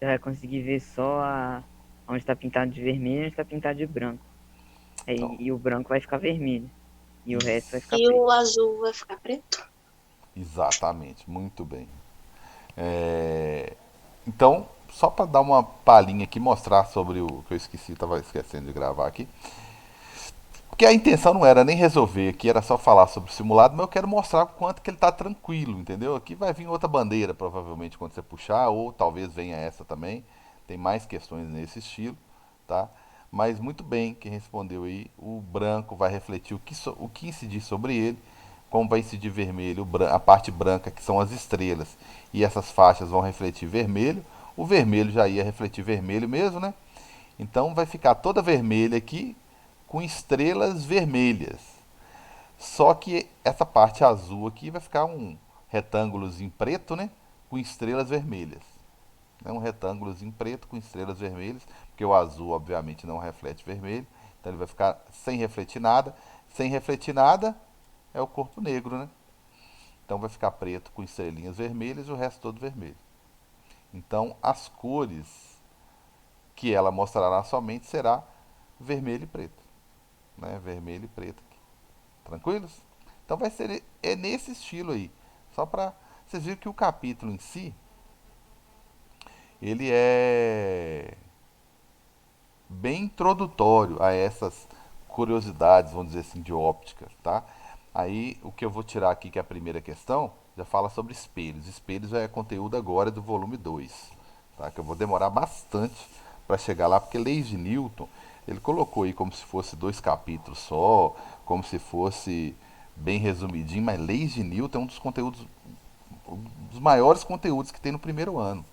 Você vai conseguir ver só onde está pintado de vermelho e onde está pintado de branco. Então, E o branco vai ficar vermelho. E o resto vai ficar isso. E preto. o azul vai ficar preto? Exatamente, muito bem. Então, só para dar uma palhinha aqui, mostrar sobre o que eu esqueci, estava esquecendo de gravar aqui. Porque a intenção não era nem resolver aqui, era só falar sobre o simulado, mas eu quero mostrar o quanto que ele está tranquilo, entendeu? Aqui vai vir outra bandeira, provavelmente, quando você puxar, ou talvez venha essa também. Tem mais questões nesse estilo, tá? Mas muito bem que respondeu aí. O branco vai refletir o que incidir sobre ele, como vai incidir vermelho, a parte branca, que são as estrelas, e essas faixas vão refletir vermelho. O vermelho já ia refletir vermelho mesmo, né? Então vai ficar toda vermelha aqui com estrelas vermelhas. Só que essa parte azul aqui vai ficar um retângulozinho preto, né? Com estrelas vermelhas. É um retângulozinho preto com estrelas vermelhas, porque o azul obviamente não reflete vermelho, então ele vai ficar sem refletir nada. Sem refletir nada é o corpo negro, né? Então vai ficar preto com estrelinhas vermelhas e o resto todo vermelho. Então as cores que ela mostrará somente será vermelho e preto, né? Vermelho e preto. Tranquilos? Então vai ser nesse estilo aí. Só para vocês verem que o capítulo em si, ele é bem introdutório a essas curiosidades, vamos dizer assim, de óptica, tá? Aí o que eu vou tirar aqui, que é a primeira questão, já fala sobre espelhos. Espelhos é conteúdo agora do volume 2, tá? Que eu vou demorar bastante para chegar lá, porque leis de Newton, ele colocou aí como se fosse dois capítulos só, como se fosse bem resumidinho, mas leis de Newton é um dos maiores conteúdos que tem no primeiro ano,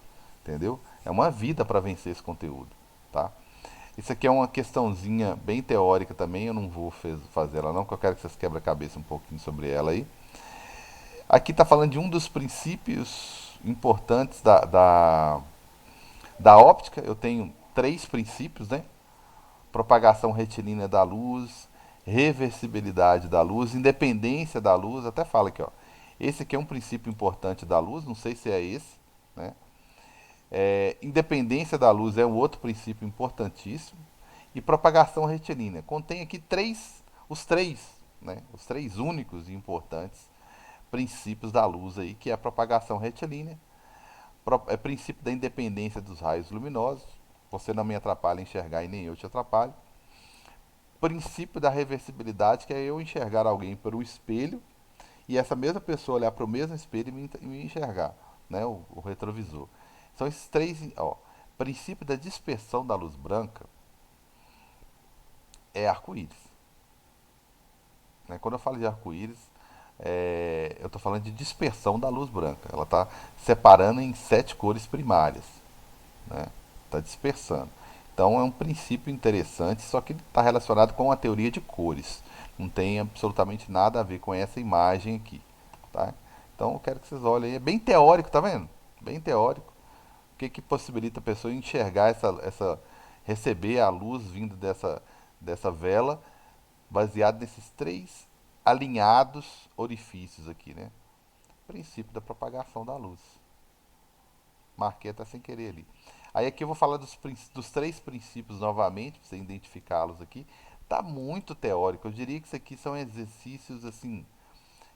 entendeu? É uma vida para vencer esse conteúdo, tá? Isso aqui é uma questãozinha bem teórica também, eu não vou fazer ela não, porque eu quero que vocês quebrem a cabeça um pouquinho sobre ela aí. Aqui está falando de um dos princípios importantes da óptica. Eu tenho três princípios, né? Propagação retilínea da luz, reversibilidade da luz, independência da luz. Até fala aqui, ó. Esse aqui é um princípio importante da luz, não sei se é esse, né? Independência da luz é um outro princípio importantíssimo. E propagação retilínea. Contém aqui os três, né? Os três únicos e importantes princípios da luz aí, que é a propagação retilínea, é princípio da independência dos raios luminosos, você não me atrapalha a enxergar e nem eu te atrapalho. Princípio da reversibilidade, que é eu enxergar alguém por um espelho e essa mesma pessoa olhar para o mesmo espelho e me enxergar, né? O retrovisor. São esses três, ó. Princípio da dispersão da luz branca é arco-íris. Né? Quando eu falo de arco-íris, eu estou falando de dispersão da luz branca. Ela está separando em sete cores primárias, né? Está dispersando. Então é um princípio interessante, só que está relacionado com a teoria de cores. Não tem absolutamente nada a ver com essa imagem aqui, tá? Então eu quero que vocês olhem aí. É bem teórico, tá vendo? Bem teórico. O que, que possibilita a pessoa enxergar receber a luz vindo dessa vela, baseado nesses três alinhados orifícios aqui, né? Princípio da propagação da luz. Marquei até sem querer ali. Aí aqui eu vou falar dos três princípios novamente, para você identificá-los aqui. Tá muito teórico. Eu diria que isso aqui são exercícios assim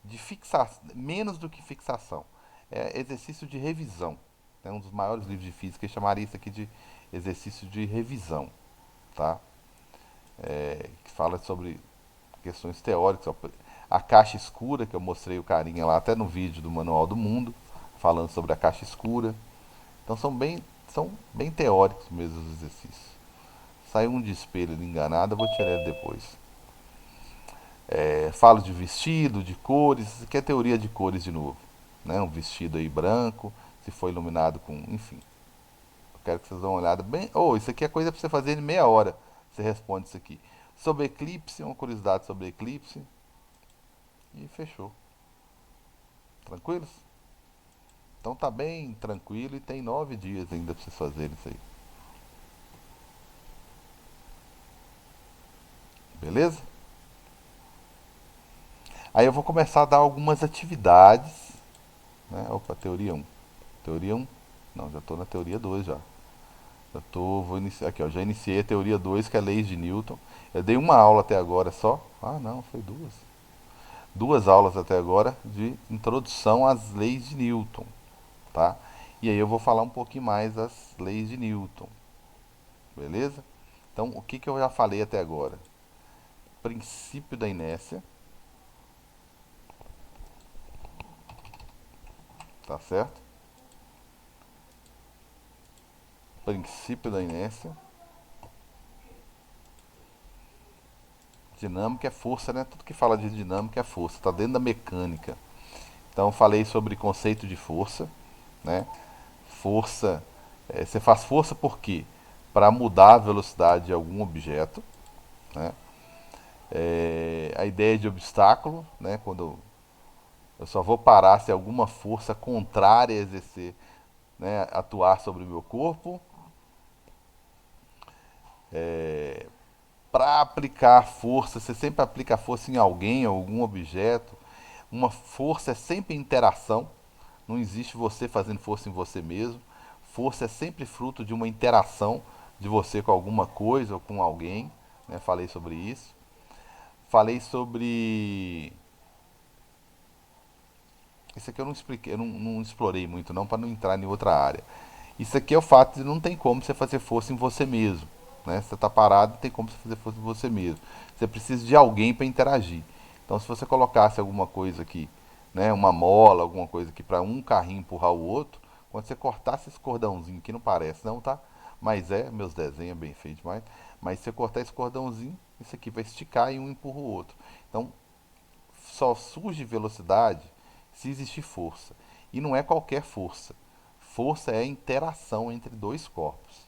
de fixação, menos do que fixação. É exercício de revisão. É um dos maiores livros de física. Eu chamaria isso aqui de exercício de revisão, tá? Que fala sobre questões teóricas. A caixa escura, que eu mostrei o carinha lá até no vídeo do Manual do Mundo, falando sobre a caixa escura. Então são bem teóricos mesmo os exercícios. Saiu um de espelho ali enganado, eu vou tirar ele depois. Falo de vestido, de cores, isso aqui é teoria de cores de novo. Né? Um vestido aí branco, se for iluminado com. Enfim. Eu quero que vocês dêem uma olhada bem. Isso aqui é coisa para você fazer em meia hora. Você responde isso aqui. Sobre eclipse, uma curiosidade sobre eclipse. E fechou. Tranquilos? Então tá bem tranquilo e tem 9 dias ainda para vocês fazerem isso aí. Beleza? Aí eu vou começar a dar algumas atividades. Né? Opa, teoria um. Teoria um. Não, já estou na teoria 2 já. Vou iniciar aqui, ó. Já iniciei a teoria 2 que é leis de Newton. Eu dei uma aula até agora só. Ah, não, foi duas. Duas aulas até agora de introdução às leis de Newton, tá? E aí eu vou falar um pouquinho mais das leis de Newton, beleza? Então, o que eu já falei até agora? Princípio da inércia, tá certo? Princípio da inércia. Dinâmica é força, né? Tudo que fala de dinâmica é força, tá dentro da mecânica. Então, eu falei sobre conceito de força, né? Força, você faz força por quê? Para mudar a velocidade de algum objeto, né? A ideia de obstáculo, né? Quando eu só vou parar se alguma força contrária exercer, né? Atuar sobre o meu corpo. Para aplicar força, você sempre aplica força em alguém, algum objeto. Uma força é sempre interação. Não existe você fazendo força em você mesmo. Força é sempre fruto de uma interação de você com alguma coisa ou com alguém. Né? Falei sobre isso. Falei sobre. Isso aqui eu não expliquei, eu não explorei muito não para não entrar em outra área. Isso aqui é o fato de não tem como você fazer força em você mesmo. Né? Você está parado, não tem como você fazer força em você mesmo. Você precisa de alguém para interagir. Então, se você colocasse alguma coisa aqui, né, uma mola, alguma coisa aqui para um carrinho empurrar o outro, quando você cortasse esse cordãozinho, que não parece não, tá? Mas meus desenhos é bem feito demais. Mas se você cortar esse cordãozinho, isso aqui vai esticar e um empurra o outro. Então, só surge velocidade se existir força. E não é qualquer força. Força é a interação entre dois corpos.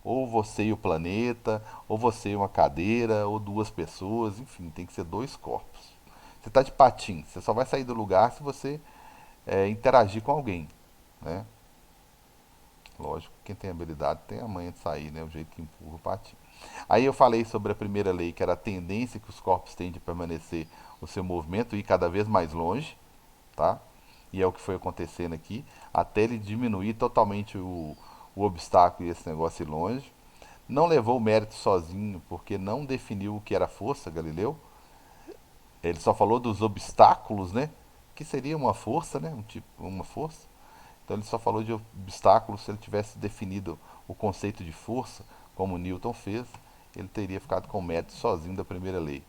Ou você e o planeta, ou você e uma cadeira, ou duas pessoas, enfim, tem que ser dois corpos. Você está de patins, você só vai sair do lugar se você interagir com alguém, né? Lógico, quem tem habilidade tem a manha de sair, né? O jeito que empurra o patinho. Aí eu falei sobre a primeira lei, que era a tendência que os corpos têm de permanecer o seu movimento e ir cada vez mais longe, tá? E é o que foi acontecendo aqui, até ele diminuir totalmente o obstáculo e esse negócio ir longe. Não levou o mérito sozinho, porque não definiu o que era força, Galileu. Ele só falou dos obstáculos, né? Que seria uma força, né? Um tipo, uma força. Então ele só falou de obstáculos. Se ele tivesse definido o conceito de força, como Newton fez, ele teria ficado com o mérito sozinho da primeira lei.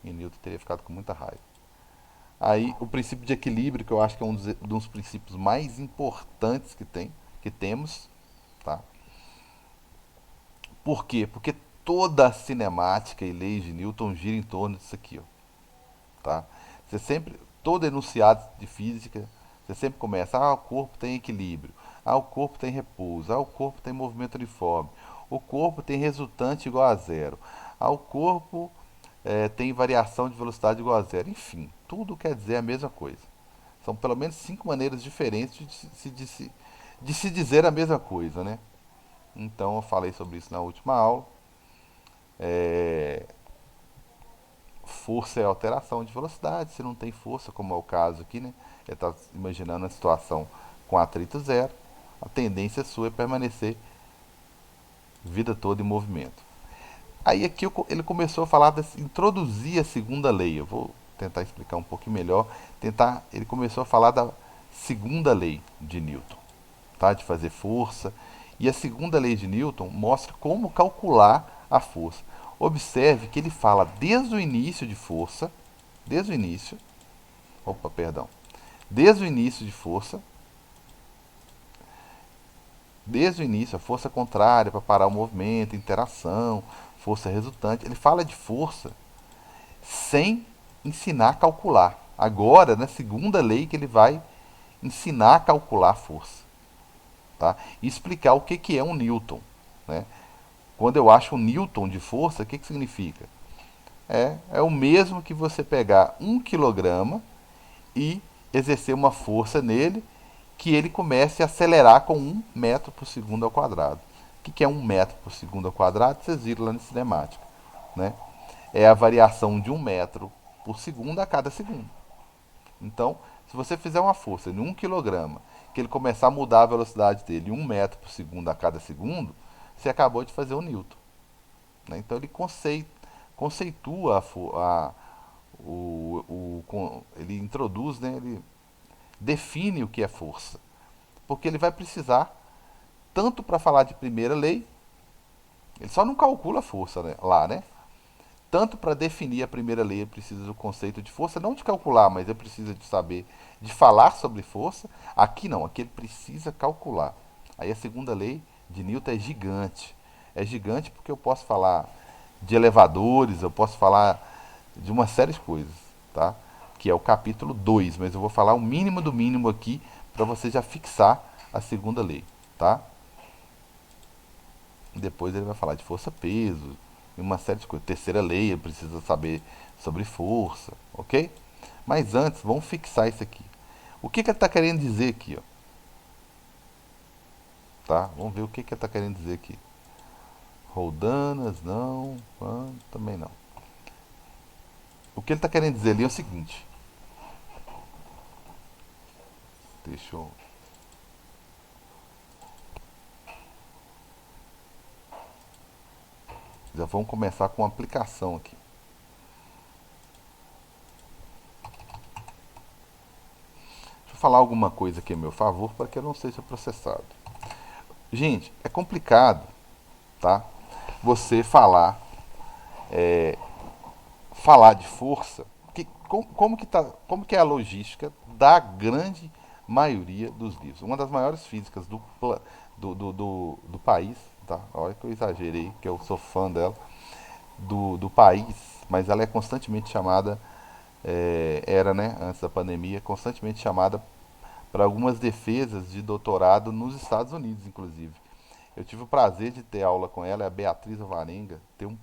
E Newton teria ficado com muita raiva. Aí o princípio de equilíbrio, que eu acho que é um dos princípios mais importantes que temos, tá? Por quê? Porque toda a cinemática e leis de Newton gira em torno disso aqui, ó, tá? Você sempre, todo enunciado de física, você sempre começa, o corpo tem equilíbrio, o corpo tem repouso, o corpo tem movimento uniforme, o corpo tem resultante igual a zero, o corpo tem variação de velocidade igual a zero. Enfim, tudo quer dizer a mesma coisa. São pelo menos cinco maneiras diferentes de se dizer a mesma coisa, né? Então eu falei sobre isso na última aula. É, força é alteração de velocidade. Se não tem força, como é o caso aqui, né? Ele está imaginando a situação com atrito zero. A tendência sua é permanecer vida toda em movimento. Aí aqui ele começou a falar, introduzir a segunda lei. Eu vou tentar explicar um pouquinho melhor. Ele começou a falar da segunda lei de Newton, tá? De fazer força. E a segunda lei de Newton mostra como calcular a força. Observe que ele fala desde o início de força, desde o início, opa, perdão, desde o início de força, desde o início, a força contrária para parar o movimento, interação, força resultante. Ele fala de força sem ensinar a calcular. Agora, na segunda lei, que ele vai ensinar a calcular a força, tá? E explicar o que é um Newton, né? Quando eu acho um Newton de força, o que significa? É o mesmo que você pegar 1 quilograma e exercer uma força nele que ele comece a acelerar com 1 metro por segundo ao quadrado. O que é 1 metro por segundo ao quadrado? Vocês viram lá na cinemática, né? É a variação de 1 metro por segundo a cada segundo. Então, se você fizer uma força de 1 quilograma, que ele começar a mudar a velocidade dele 1 metro por segundo a cada segundo, você acabou de fazer o Newton. Né? Então ele conceitua ele introduz, né? Ele define o que é força. Porque ele vai precisar, tanto para falar de primeira lei, ele só não calcula a força, né, lá, né? Tanto para definir a primeira lei, ele precisa do conceito de força, não de calcular, mas ele precisa de saber, de falar sobre força. Aqui não, aqui ele precisa calcular. Aí a segunda lei de Newton é gigante. É gigante porque eu posso falar de elevadores, eu posso falar de uma série de coisas, tá? Que é o capítulo 2, mas eu vou falar o mínimo do mínimo aqui para você já fixar a segunda lei, tá? Depois ele vai falar de força-peso e uma série de coisas. Terceira lei, ele precisa saber sobre força, ok? Mas antes, vamos fixar isso aqui. O que, que ele está querendo dizer aqui, ó? Tá? Vamos ver o que, que ele está querendo dizer aqui. Roldanas, não. Também não. O que ele está querendo dizer ali é o seguinte. Deixa eu. Já vamos começar com uma aplicação aqui. Deixa eu falar alguma coisa aqui a meu favor para que eu não seja processado. Gente, é complicado, tá? Você falar de força. Como que é a logística da grande maioria dos livros? Uma das maiores físicas do país, tá? Olha que eu exagerei, que eu sou fã dela, do país, mas ela é constantemente chamada, era, né, antes da pandemia, constantemente chamada para algumas defesas de doutorado nos Estados Unidos, inclusive. Eu tive o prazer de ter aula com ela, é a Beatriz Alvarenga, ter um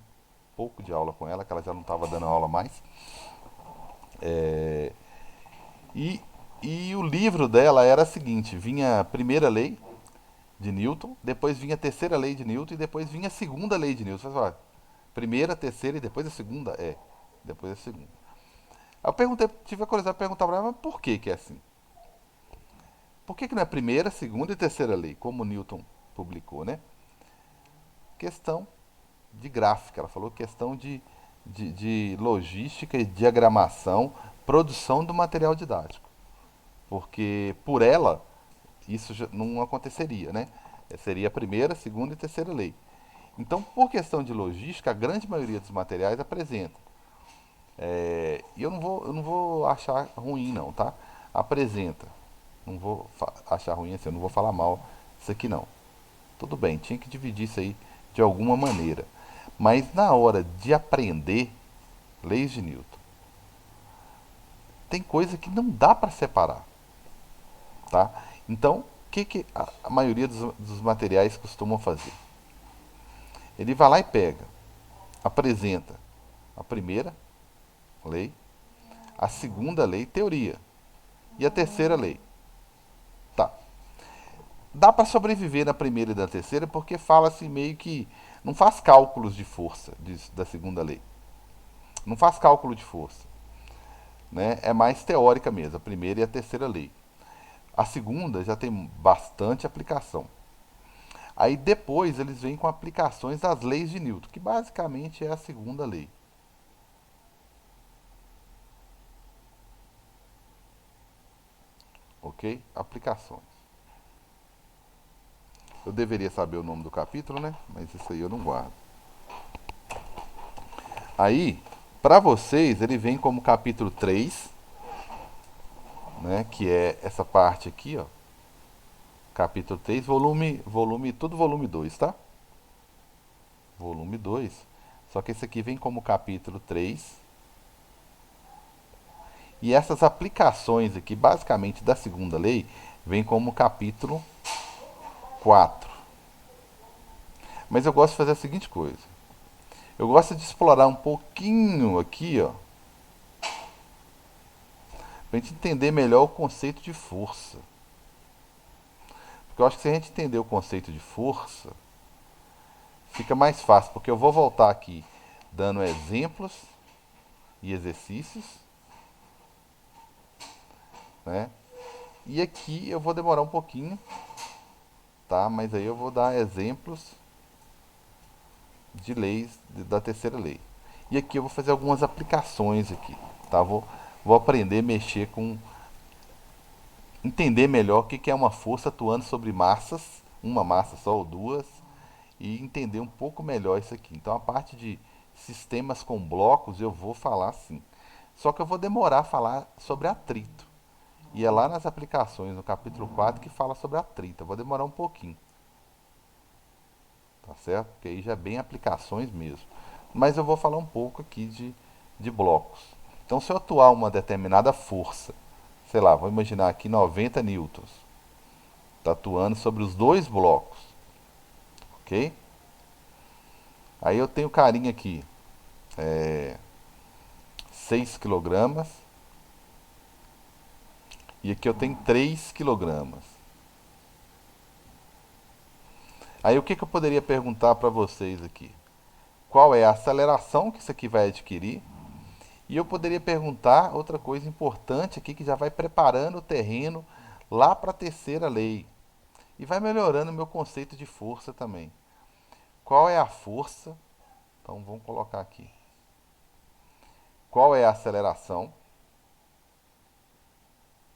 pouco de aula com ela, que ela já não estava dando aula mais. É, e, e o livro dela era o seguinte: vinha a primeira lei de Newton, depois vinha a terceira lei de Newton e depois vinha a segunda lei de Newton. Você fala, primeira, terceira e depois a segunda? É, depois a segunda. Aí eu perguntei, tive a curiosidade de perguntar para ela, mas por que é assim? Por que não é primeira, segunda e terceira lei, como Newton publicou, né? Questão de gráfica, ela falou questão de logística e diagramação, produção do material didático. Porque por ela, isso já não aconteceria, né? Seria a primeira, segunda e terceira lei. Então, por questão de logística, a grande maioria dos materiais apresenta. E eu não vou achar ruim, não, tá? Apresenta. Não vou achar ruim assim, eu não vou falar mal isso aqui, não. Tudo bem, tinha que dividir isso aí de alguma maneira. Mas na hora de aprender leis de Newton, tem coisa que não dá para separar, tá? Então, o que a maioria dos materiais costumam fazer? Ele vai lá e pega, apresenta a primeira lei, a segunda lei, teoria, e a terceira lei. Tá. Dá para sobreviver na primeira e na terceira porque fala assim meio que não faz cálculos de força da segunda lei. Não faz cálculo de força, né? É mais teórica mesmo, a primeira e a terceira lei. A segunda já tem bastante aplicação. Aí depois eles vêm com aplicações das leis de Newton, que basicamente é a segunda lei. Ok? Aplicações. Eu deveria saber o nome do capítulo, né? Mas isso aí eu não guardo. Aí, para vocês, ele vem como capítulo 3, né? Que é essa parte aqui, ó. Capítulo 3, tudo volume 2, tá? Volume 2. Só que esse aqui vem como capítulo 3. E essas aplicações aqui, basicamente da segunda lei, vem como capítulo 4. Mas eu gosto de fazer a seguinte coisa. Eu gosto de explorar um pouquinho aqui, ó, pra gente entender melhor o conceito de força. Porque eu acho que se a gente entender o conceito de força, fica mais fácil, porque eu vou voltar aqui dando exemplos e exercícios, né? E aqui eu vou demorar um pouquinho, tá? Mas aí eu vou dar exemplos de leis da terceira lei. E aqui eu vou fazer algumas aplicações aqui, tá? Vou aprender a mexer com, entender melhor o que é uma força atuando sobre massas, uma massa só ou duas, e entender um pouco melhor isso aqui. Então a parte de sistemas com blocos eu vou falar sim. Só que eu vou demorar a falar sobre atrito. E é lá nas aplicações, no capítulo 4 que fala sobre atrito. Eu vou demorar um pouquinho, tá certo? Porque aí já é bem aplicações mesmo. Mas eu vou falar um pouco aqui de blocos. Então, se eu atuar uma determinada força, sei lá, vou imaginar aqui 90 newtons, está atuando sobre os dois blocos, ok? Aí eu tenho carinha aqui, 6 quilogramas, e aqui eu tenho 3 quilogramas. Aí o que, que eu poderia perguntar para vocês aqui? Qual é a aceleração que isso aqui vai adquirir? E eu poderia perguntar outra coisa importante aqui que já vai preparando o terreno lá para a terceira lei. E vai melhorando o meu conceito de força também. Qual é a força? Então vamos colocar aqui. Qual é a aceleração?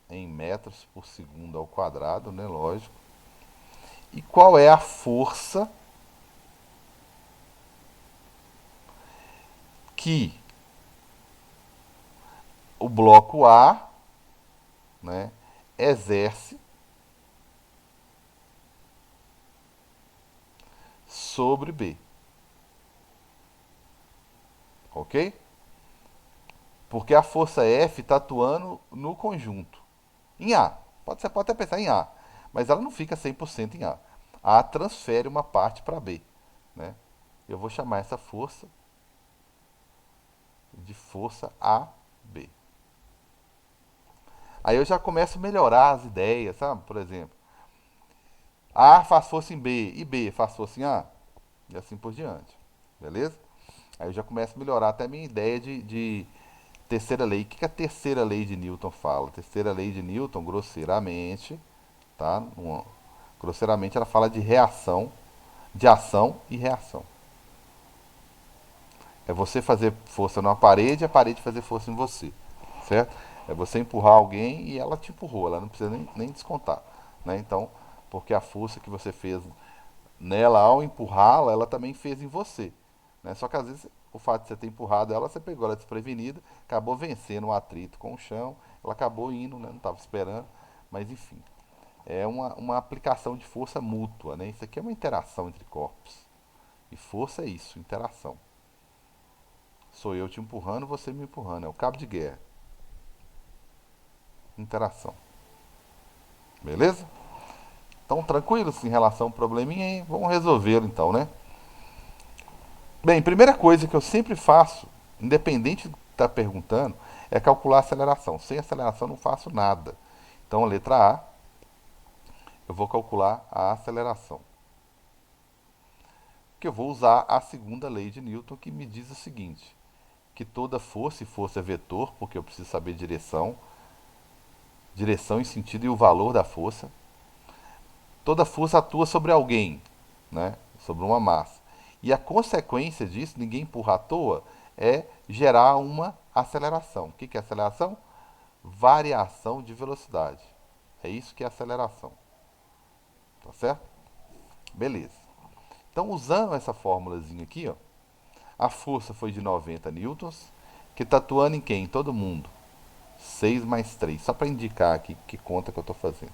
Em metros por segundo ao quadrado, né? Lógico. E qual é a força que o bloco A, né, exerce sobre B? Ok? Porque a força F está atuando no conjunto. Em A. Você pode até pensar em A. Mas ela não fica 100% em A. A transfere uma parte para B. Né? Eu vou chamar essa força de força AB. Aí eu já começo a melhorar as ideias, sabe? Por exemplo, A faz força em B e B faz força em A. E assim por diante. Beleza? Aí eu já começo a melhorar até a minha ideia de terceira lei. O que a terceira lei de Newton fala? A terceira lei de Newton, grosseiramente, tá? Grosseiramente ela fala de reação, de ação e reação. É você fazer força numa parede e a parede fazer força em você, certo? É você empurrar alguém e ela te empurrou, ela não precisa nem descontar, né? Então, porque a força que você fez nela ao empurrá-la, ela também fez em você, né? Só que às vezes o fato de você ter empurrado ela, você pegou ela desprevenida, acabou vencendo o atrito com o chão, ela acabou indo, né? Não estava esperando, mas enfim, é uma aplicação de força mútua, né? Isso aqui é uma interação entre corpos. E força é isso, interação. Sou eu te empurrando, você me empurrando. É o cabo de guerra. Interação. Beleza? Então, tranquilos em relação ao probleminha aí. Vamos resolvê-lo então, né? Bem, primeira coisa que eu sempre faço, independente de estar perguntando, é calcular a aceleração. Sem aceleração não faço nada. Então, a letra A, eu vou calcular a aceleração. Que eu vou usar a segunda lei de Newton, que me diz o seguinte: que toda força, e força é vetor, porque eu preciso saber direção e sentido e o valor da força. Toda força atua sobre alguém, né? Sobre uma massa. E a consequência disso, ninguém empurra à toa, é gerar uma aceleração. O que é aceleração? Variação de velocidade. É isso que é aceleração. Tá certo? Beleza. Então, usando essa fórmulazinha aqui, ó, a força foi de 90 newtons, que está atuando em quem? Em todo mundo. 6 mais 3. Só para indicar aqui que conta que eu estou fazendo.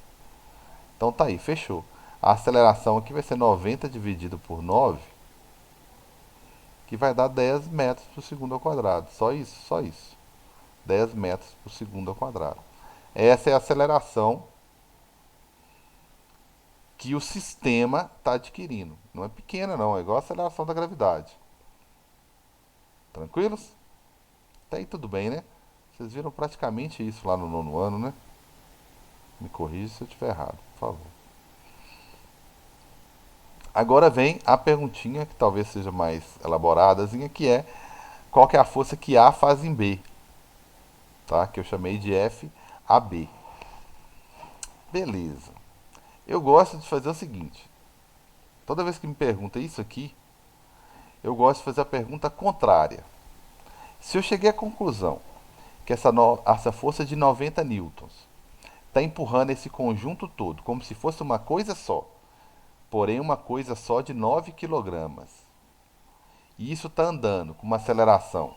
Então tá aí, fechou. A aceleração aqui vai ser 90 dividido por 9, que vai dar 10 metros por segundo ao quadrado. Só isso, só isso. 10 metros por segundo ao quadrado. Essa é a aceleração que o sistema está adquirindo. Não é pequena não, é igual a aceleração da gravidade. Tranquilos? Até aí tudo bem, né? Vocês viram praticamente isso lá no nono ano, né? Me corrija se eu estiver errado, por favor. Agora vem a perguntinha que talvez seja mais elaboradazinha, que é qual que é a força que A faz em B, tá? Que eu chamei de FAB. Beleza. Eu gosto de fazer o seguinte: toda vez que me pergunta isso aqui, eu gosto de fazer a pergunta contrária. Se eu cheguei à conclusão que essa força de 90 newtons está empurrando esse conjunto todo como se fosse uma coisa só, porém uma coisa só de 9 quilogramas, e isso está andando com uma aceleração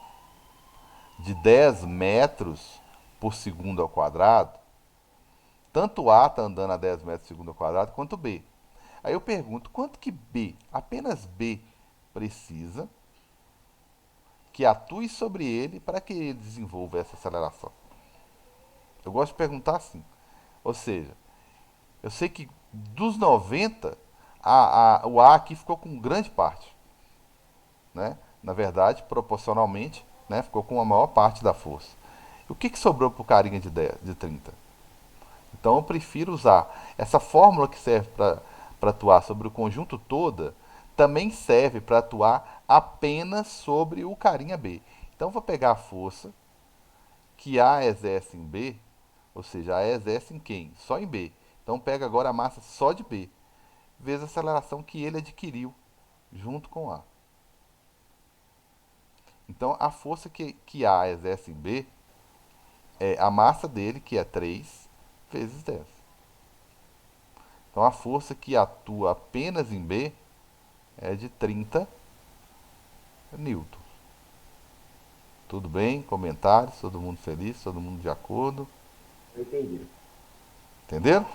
de 10 metros por segundo ao quadrado, tanto A está andando a 10 metros por segundo ao quadrado quanto B. Aí eu pergunto, quanto que B, apenas B, precisa que atue sobre ele para que ele desenvolva essa aceleração? Eu gosto de perguntar assim. Ou seja, eu sei que dos 90, o A aqui ficou com grande parte. Né? Na verdade, proporcionalmente, né, ficou com a maior parte da força. E o que sobrou para o carinha de 10, de 30? Então eu prefiro usar essa fórmula que serve para atuar sobre o conjunto toda, também serve para atuar apenas sobre o carinha B. Então eu vou pegar a força que A exerce em B, ou seja, A exerce em quem? Só em B. Então pega agora a massa só de B, vezes a aceleração que ele adquiriu junto com A. Então a força que A exerce em B é a massa dele, que é 3, vezes 10. Então a força que atua apenas em B é de 30 newtons. Tudo bem? Comentários? Todo mundo feliz? Todo mundo de acordo? Eu entendi. Entenderam?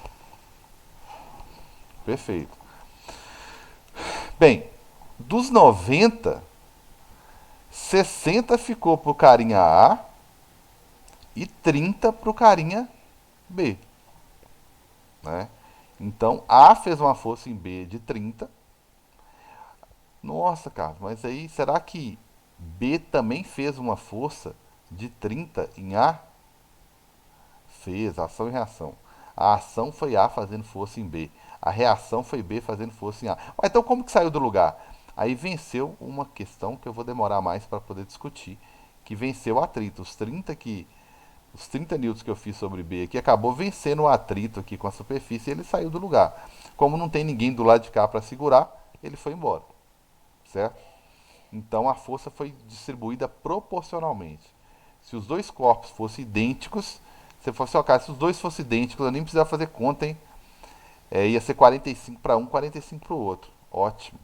Perfeito. Bem, dos 90, 60 ficou pro carinha A e 30 pro carinha B. Né? Então A fez uma força em B de 30. Nossa, Carlos, mas aí será que B também fez uma força de 30 em A? Fez, ação e reação. A ação foi A fazendo força em B. A reação foi B fazendo força em A. Então como que saiu do lugar? Aí venceu uma questão que eu vou demorar mais para poder discutir, que venceu o atrito. Os 30 newtons que eu fiz sobre B aqui acabou vencendo o atrito aqui com a superfície e ele saiu do lugar. Como não tem ninguém do lado de cá para segurar, ele foi embora. Certo? Então a força foi distribuída proporcionalmente. Se os dois corpos fossem idênticos, se fosse o caso, se os dois fossem idênticos, eu nem precisava fazer conta, hein? Ia ser 45 para um, 45 para o outro. Ótimo.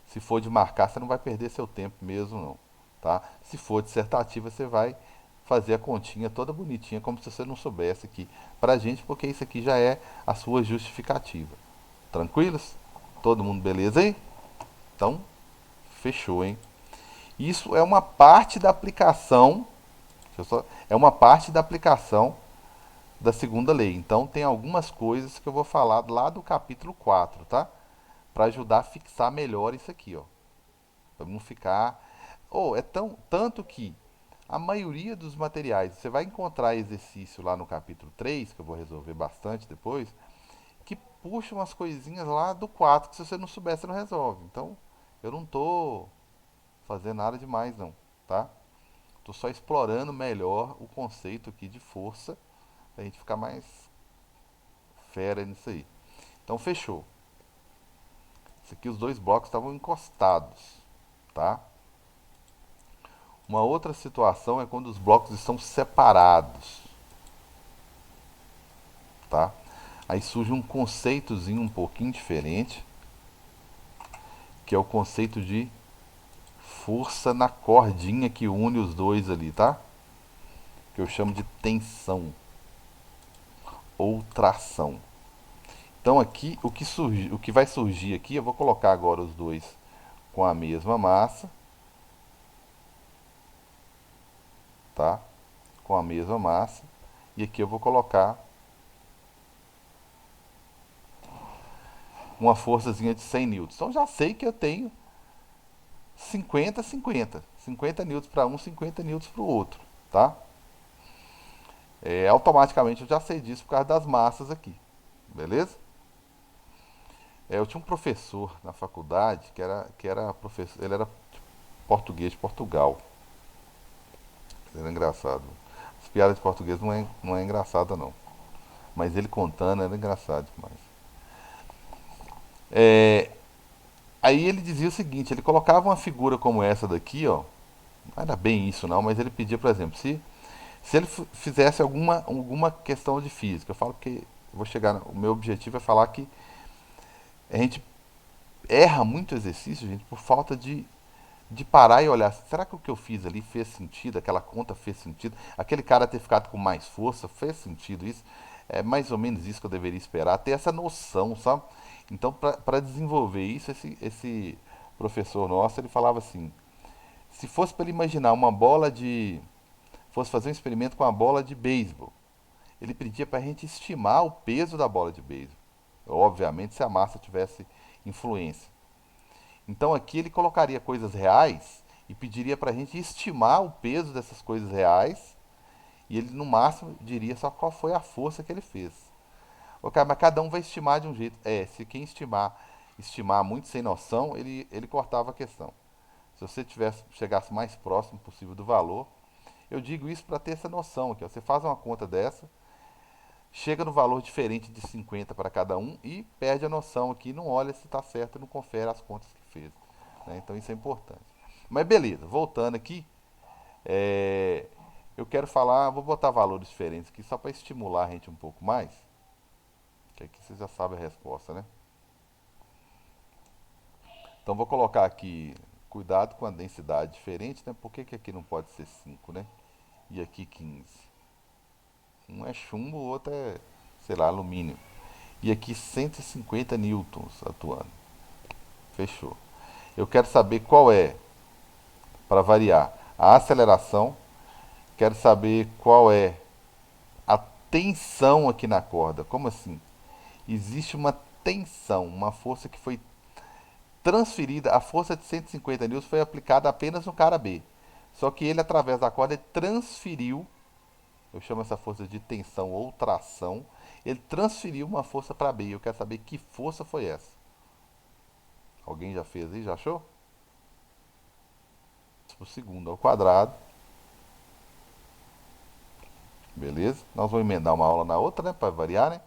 Se for de marcar, você não vai perder seu tempo mesmo, não. Tá? Se for dissertativa, você vai fazer a continha toda bonitinha, como se você não soubesse aqui pra gente, porque isso aqui já é a sua justificativa. Tranquilos? Todo mundo beleza aí? Então, fechou, hein? Isso é uma parte da aplicação, é uma parte da aplicação da segunda lei. Então, tem algumas coisas que eu vou falar lá do capítulo 4, tá? Para ajudar a fixar melhor isso aqui, ó. Para não ficar. É tanto que a maioria dos materiais, você vai encontrar exercício lá no capítulo 3 que eu vou resolver bastante depois, que puxa umas coisinhas lá do 4 que se você não souber, você não resolve. Então, eu não tô fazendo nada demais não, tá? Tô só explorando melhor o conceito aqui de força, pra gente ficar mais fera nisso aí. Então, fechou. Isso aqui, os dois blocos estavam encostados, tá? Uma outra situação é quando os blocos estão separados, tá? Aí surge um conceitozinho um pouquinho diferente, que é o conceito de força na cordinha que une os dois ali, tá? Que eu chamo de tensão ou tração. Então aqui o que vai surgir aqui, eu vou colocar agora os dois com a mesma massa, tá? Com a mesma massa. E aqui eu vou colocar uma forçazinha de 100 newtons. Então já sei que eu tenho 50, 50. 50 newtons para um, 50 newtons para o outro, tá? Automaticamente eu já sei disso por causa das massas aqui, beleza? Eu tinha um professor na faculdade que era professor, ele era de português de Portugal. Ele era engraçado. As piadas de português não é engraçada não, mas ele contando era engraçado demais. É, Aí ele dizia o seguinte, ele colocava uma figura como essa daqui, ó, não era bem isso não, mas ele pedia, por exemplo, se ele fizesse alguma questão de física, eu falo que eu vou chegar, o meu objetivo é falar que a gente erra muito exercício, gente, por falta de parar e olhar, será que o que eu fiz ali fez sentido? Aquela conta fez sentido? Aquele cara ter ficado com mais força fez sentido isso? É mais ou menos isso que eu deveria esperar, ter essa noção, sabe? Então, para desenvolver isso, esse professor nosso, ele falava assim, se fosse para ele imaginar uma bola de... fosse fazer um experimento com uma bola de beisebol, ele pedia para a gente estimar o peso da bola de beisebol. Obviamente, se a massa tivesse influência. Então aqui ele colocaria coisas reais e pediria para a gente estimar o peso dessas coisas reais e ele no máximo diria só qual foi a força que ele fez. Ok, mas cada um vai estimar de um jeito. É, se quem estimar muito sem noção, ele cortava a questão. Se você chegasse mais próximo possível do valor, eu digo isso para ter essa noção aqui. Ó. Você faz uma conta dessa, chega no valor diferente de 50 para cada um e perde a noção aqui, não olha se está certo e não confere as contas que fez. Né? Então isso é importante. Mas beleza, voltando aqui, é, eu quero falar, vou botar valores diferentes aqui só para estimular a gente um pouco mais, que aqui você já sabe a resposta, né? Então vou colocar aqui, cuidado com a densidade diferente, né? Por que, que aqui não pode ser 5, né? E aqui 15. Um é chumbo, o outro é, sei lá, alumínio. E aqui 150 newtons atuando. Fechou. Eu quero saber qual é, para variar, a aceleração. Quero saber qual é a tensão aqui na corda. Como assim? Existe uma tensão, uma força que foi transferida. A força de 150 newtons foi aplicada apenas no cara B. Só que ele, através da corda, transferiu, eu chamo essa força de tensão ou tração, ele transferiu uma força para B. Eu quero saber que força foi essa. Alguém já fez aí? Já achou? Por segundo ao quadrado. Beleza? Nós vamos emendar uma aula na outra, né? Para variar, né?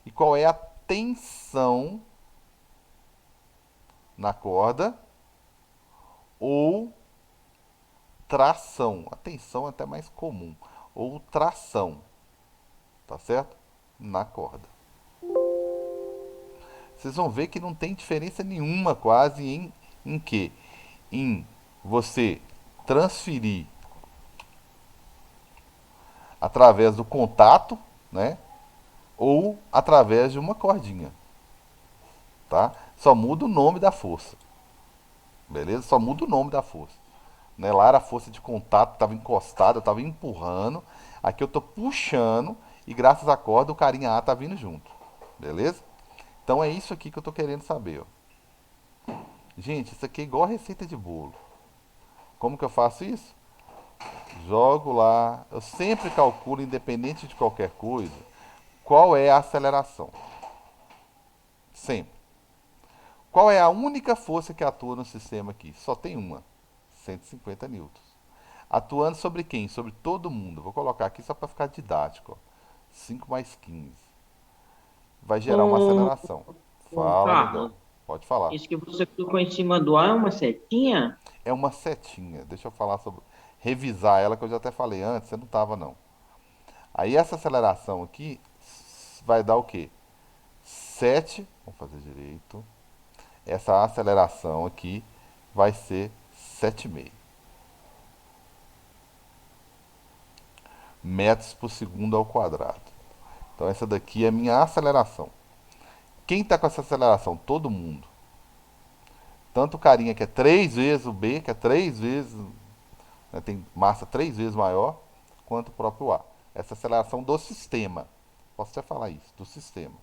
E qual é a tensão na corda ou tração? A tensão é até mais comum. Ou tração, tá certo? Na corda. Vocês vão ver que não tem diferença nenhuma quase em que? Em você transferir através do contato, né? Ou através de uma cordinha, tá? Só muda o nome da força, beleza? Só muda o nome da força. Né? Lá era a força de contato, estava encostada, eu estava empurrando. Aqui eu estou puxando e graças à corda o carinha A está vindo junto, beleza? Então é isso aqui que eu estou querendo saber. Ó. Gente, isso aqui é igual a receita de bolo. Como que eu faço isso? Jogo lá, eu sempre calculo, independente de qualquer coisa, qual é a aceleração. Sempre. Qual é a única força que atua no sistema aqui? Só tem uma, 150 newtons. Atuando sobre quem? Sobre todo mundo. Vou colocar aqui só para ficar didático. Ó. 5 mais 15. Vai gerar uma Ô, aceleração. ô, Fala, amigão. Carlos, Pode falar. isso que você colocou em cima do ar é uma setinha? É uma setinha. Deixa eu falar sobre. Revisar ela que eu já até falei antes, você não estava não. Aí essa aceleração aqui vai dar o quê? 7. Vamos fazer direito. Essa aceleração aqui vai ser 7,5 metros por segundo ao quadrado. Então essa daqui é a minha aceleração. Quem está com essa aceleração? Todo mundo. Tanto o carinha que é 3 vezes o B, que é 3 vezes, né, tem massa 3 vezes maior, quanto o próprio A. Essa aceleração do sistema. Posso até falar isso, do sistema.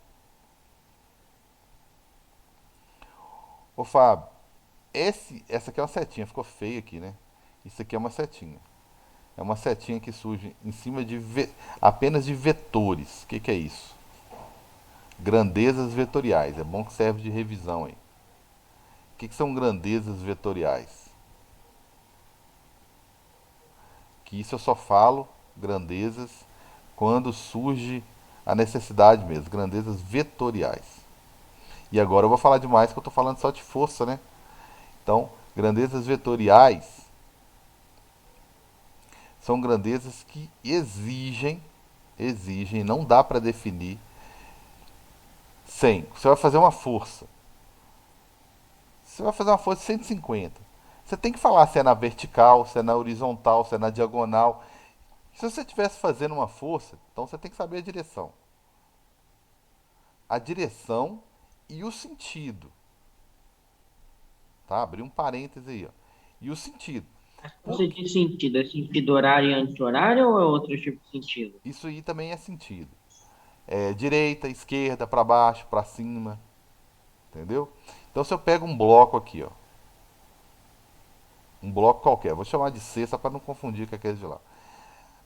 Ô Fábio, essa aqui é uma setinha, ficou feio aqui, né? Isso aqui é uma setinha. É uma setinha que surge em cima de apenas de vetores. O que, que é isso? Grandezas vetoriais. É bom que serve de revisão aí. O que, que são grandezas vetoriais? Que isso eu só falo grandezas quando surge a necessidade mesmo, grandezas vetoriais. E agora eu vou falar demais que eu estou falando só de força, né? Então, grandezas vetoriais são grandezas que exigem, não dá para definir sem. Você vai fazer uma força. Você vai fazer uma força de 150. Você tem que falar se é na vertical, se é na horizontal, se é na diagonal. Se você estivesse fazendo uma força, então você tem que saber a direção. A direção e o sentido. Tá? Abri um parêntese aí. Ó. E o sentido. Por Você diz sentido, é sentido horário e anti-horário ou é outro tipo de sentido? isso aí também é sentido. É direita, esquerda, para baixo, para cima. Entendeu? Então se eu pego um bloco aqui, ó. Um bloco qualquer. Vou chamar de C só para não confundir com aquele de lá.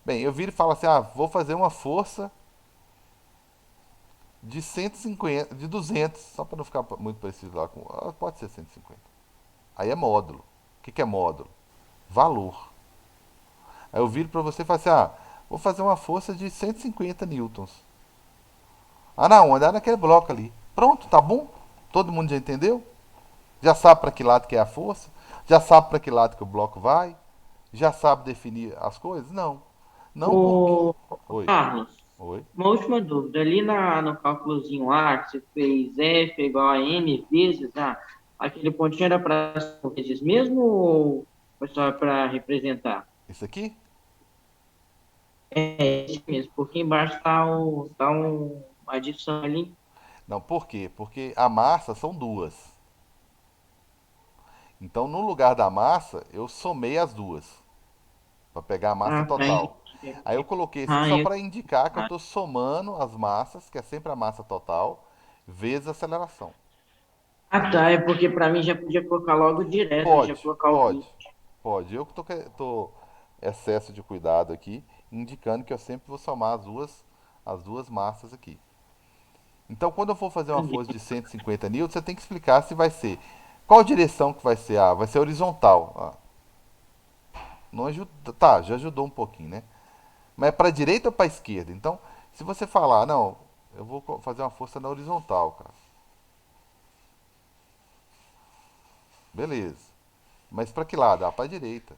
Bem, eu viro e falo assim: ah, vou fazer uma força de 150, de 200, só para não ficar muito preciso lá. Pode ser 150. Aí é módulo. O que é módulo? Valor. Aí eu viro para você e falo assim: ah, vou fazer uma força de 150 newtons. Ah, não, andar naquele bloco ali. Pronto, tá bom? Todo mundo já entendeu? Já sabe para que lado que é a força? Já sabe para que lado que o bloco vai? Já sabe definir as coisas? Não. Não porque. Ô, Oi. Carlos, Oi. uma última dúvida. Ali no cálculozinho lá, que você fez F é igual a M vezes A, aquele pontinho era para vezes mesmo ou foi só para representar? Isso aqui? É isso mesmo, porque embaixo uma adição ali. Não, por quê? Porque a massa são duas. Então, no lugar da massa, eu somei as duas. Para pegar a massa Ah, tá, total. Aí eu entendi. coloquei isso aqui Ah, só eu, para indicar que eu estou somando as massas, que é sempre a massa total, vezes a aceleração. tá, é porque para mim já podia colocar logo direto, já Pode, colocar o pode, 20. pode. Eu que tô excesso de cuidado aqui, indicando que eu sempre vou somar as duas massas aqui. Então, quando eu for fazer uma força de 150 newtons, você tem que explicar se vai ser. Qual direção que vai ser? Ah, vai ser horizontal. Ah, não ajuda, tá, já ajudou um pouquinho, né? Mas é para direita ou para esquerda? Então, se você falar, não, eu vou fazer uma força na horizontal, cara. Beleza. Mas para que lado? Ah, para direita.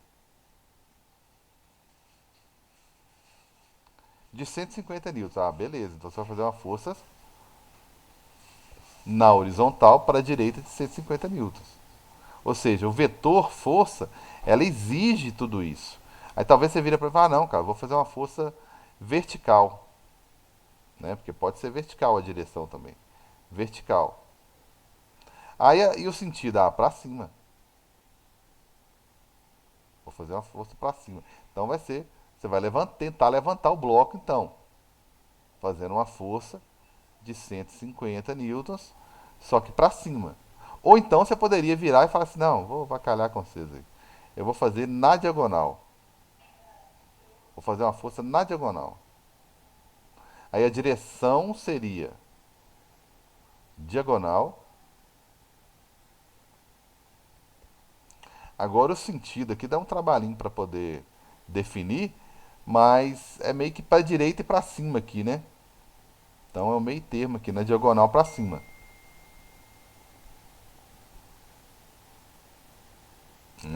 De 150 newtons. Ah, beleza. Então você vai fazer uma força na horizontal para a direita de 150 newtons. Ou seja, o vetor força, ela exige tudo isso. Aí talvez você vira para falar, ah, não, cara, vou fazer uma força vertical, né? Porque pode ser vertical a direção também. Vertical. Aí e o sentido? Ah, para cima. Vou fazer uma força para cima. Então vai ser, você vai tentar levantar o bloco então, fazendo uma força de 150 newtons, só que para cima. Ou então você poderia virar e falar assim, não, vou vacalhar com vocês aí. Eu vou fazer na diagonal. Vou fazer uma força na diagonal. Aí a direção seria diagonal. Agora o sentido aqui dá um trabalhinho para poder definir, mas é meio que para direita e para cima aqui, né? Então é o meio termo aqui, na diagonal para cima.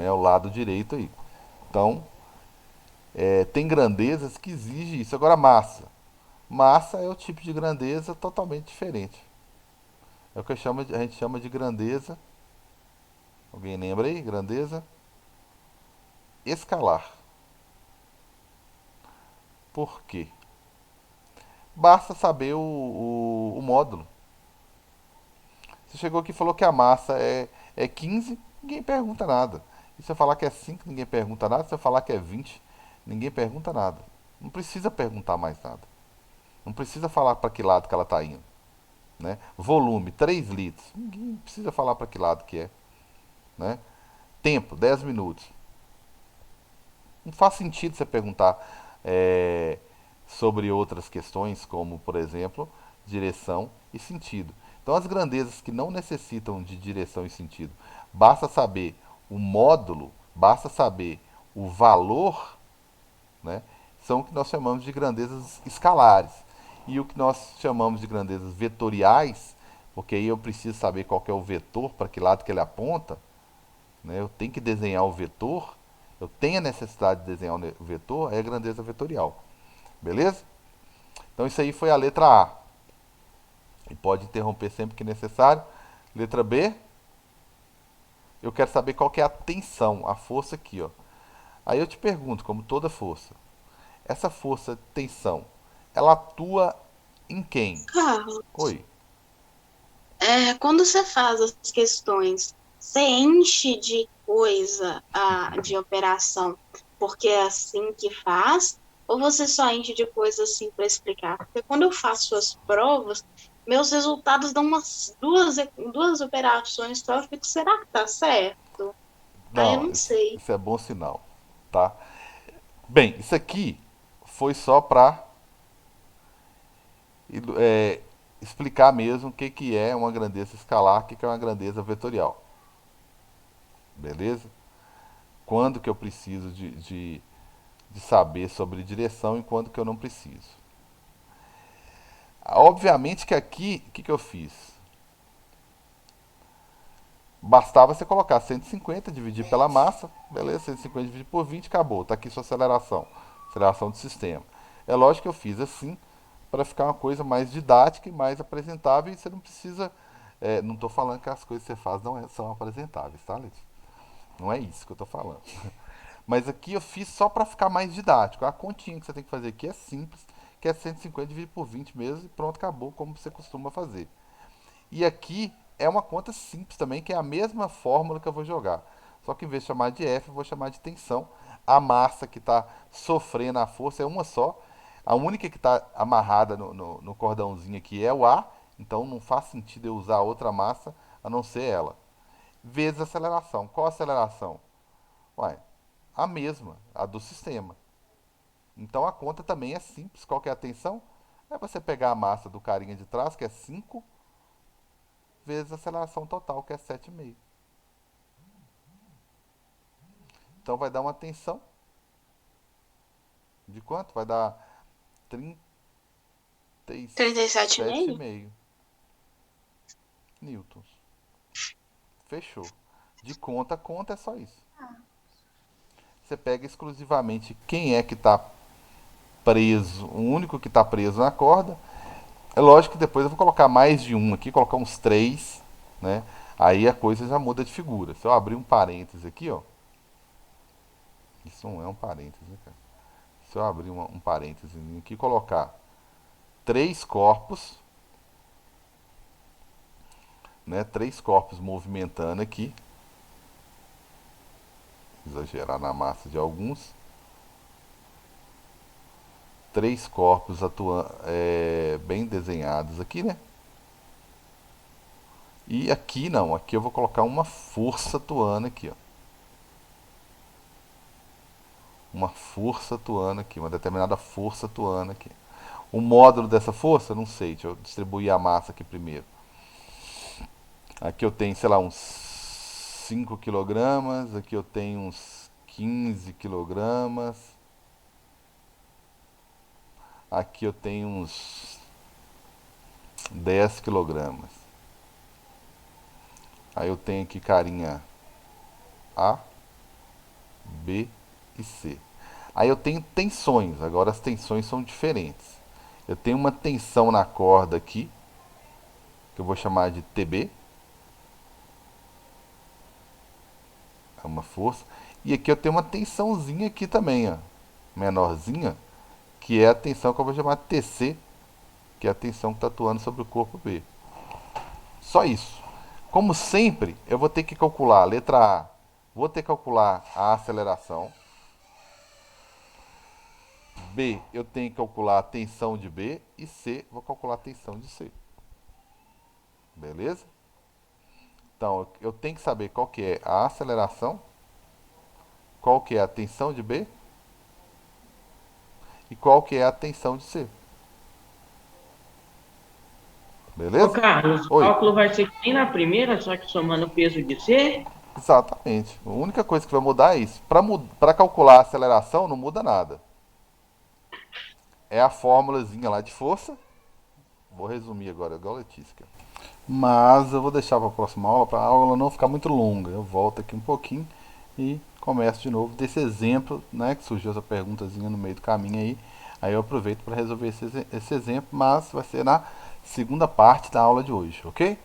É o lado direito aí. Então, tem grandezas que exigem isso. Agora, massa. Massa é o tipo de grandeza totalmente diferente. É o que a gente chama de grandeza. Alguém lembra aí? Grandeza escalar. Por quê? Basta saber o módulo. Você chegou aqui e falou que a massa é 15, ninguém pergunta nada. E se eu falar que é 5, ninguém pergunta nada. Se eu falar que é 20, ninguém pergunta nada. Não precisa perguntar mais nada. Não precisa falar para que lado que ela está indo. Né? Volume, 3 litros. Ninguém precisa falar para que lado que é. Né? Tempo, 10 minutos. Não faz sentido você perguntar sobre outras questões, como, por exemplo, direção e sentido. Então, as grandezas que não necessitam de direção e sentido, basta saber o módulo, basta saber o valor, né, são o que nós chamamos de grandezas escalares. E o que nós chamamos de grandezas vetoriais, porque aí eu preciso saber qual que é o vetor, para que lado que ele aponta, né? Eu tenho que desenhar o vetor, eu tenho a necessidade de desenhar o vetor, é a grandeza vetorial. Beleza? Então isso aí foi a letra A. E pode interromper sempre que necessário. Letra B, eu quero saber qual que é a tensão, a força aqui, ó. Aí eu te pergunto, como toda força, essa força tensão, ela atua em quem? Carlos, Oi. quando você faz as questões, você enche de coisa, de operação, porque é assim que faz, ou você só enche de coisa assim para explicar? Porque quando eu faço as provas, meus resultados dão umas duas operações só, eu fico, será que tá certo? Aí eu Não, não isso, sei. isso é bom sinal, tá? Bem, isso aqui foi só para é, explicar mesmo o que, que é uma grandeza escalar, o que, que é uma grandeza vetorial. Beleza? Quando que eu preciso de saber sobre direção e quando que eu não preciso. Obviamente que aqui, o que, que eu fiz? Bastava você colocar 150, dividir pela massa, beleza? 150 dividir por 20, acabou. Está aqui sua aceleração. Aceleração do sistema. É lógico que eu fiz assim para ficar uma coisa mais didática e mais apresentável. E você não precisa. Não estou falando que as coisas que você faz não são apresentáveis, tá, Letícia? Não é isso que eu estou falando. Mas aqui eu fiz só para ficar mais didático. A continha que você tem que fazer aqui é simples, que é 150 dividido por 20 mesmo e pronto, acabou, como você costuma fazer. E aqui é uma conta simples também, que é a mesma fórmula que eu vou jogar. Só que em vez de chamar de F, eu vou chamar de tensão. A massa que está sofrendo a força é uma só. A única que está amarrada no cordãozinho aqui é o A. Então não faz sentido eu usar outra massa a não ser ela. Vezes a aceleração. Qual a aceleração? Ué, a mesma, a do sistema. Então a conta também é simples. Qual que é a tensão? É você pegar a massa do carinha de trás, que é 5 vezes a aceleração total, que é 7,5. Então vai dar uma tensão de quanto? Vai dar trinta e 37,5? 37,5 newtons. Fechou. De conta a conta é só isso. Você pega exclusivamente quem é que está preso, o único que está preso na corda. É lógico que depois eu vou colocar mais de um aqui, colocar uns três, né? Aí a coisa já muda de figura. Se eu abrir um parênteses aqui, ó. Isso não é um parênteses, né, cara? Se eu abrir um parênteses aqui e colocar três corpos, né? Três corpos movimentando aqui. Exagerar na massa de alguns. Três corpos atuando, bem desenhados aqui, né? E aqui não, aqui eu vou colocar uma força atuando aqui, ó. Uma força atuando aqui, uma determinada força atuando aqui. O módulo dessa força, não sei, deixa eu distribuir a massa aqui primeiro. Aqui eu tenho, sei lá, uns 5 quilogramas, aqui eu tenho uns 15 quilogramas, aqui eu tenho uns 10 quilogramas. Aí eu tenho aqui carinha A, B e C. Aí eu tenho tensões, agora as tensões são diferentes. Eu tenho uma tensão na corda aqui, que eu vou chamar de TB, é uma força. E aqui eu tenho uma tensãozinha aqui também, ó, menorzinha, que é a tensão que eu vou chamar de TC, que é a tensão que está atuando sobre o corpo B. Só isso. Como sempre, eu vou ter que calcular, letra A, vou ter que calcular a aceleração. B, eu tenho que calcular a tensão de B. E C, vou calcular a tensão de C. Beleza? Então, eu tenho que saber qual que é a aceleração, qual que é a tensão de B e qual que é a tensão de C. Ô, Beleza? Carlos, o Oi. cálculo vai ser que nem na primeira, só que somando o peso de C? Exatamente. A única coisa que vai mudar é isso. Para calcular a aceleração, não muda nada. É a fórmulazinha lá de força. Vou resumir agora, igual a Letícia. mas eu vou deixar para a próxima aula, para a aula não ficar muito longa. Eu volto aqui um pouquinho e começo de novo desse exemplo, né, que surgiu essa perguntazinha no meio do caminho aí. Aí eu aproveito para resolver esse exemplo, mas vai ser na segunda parte da aula de hoje, ok?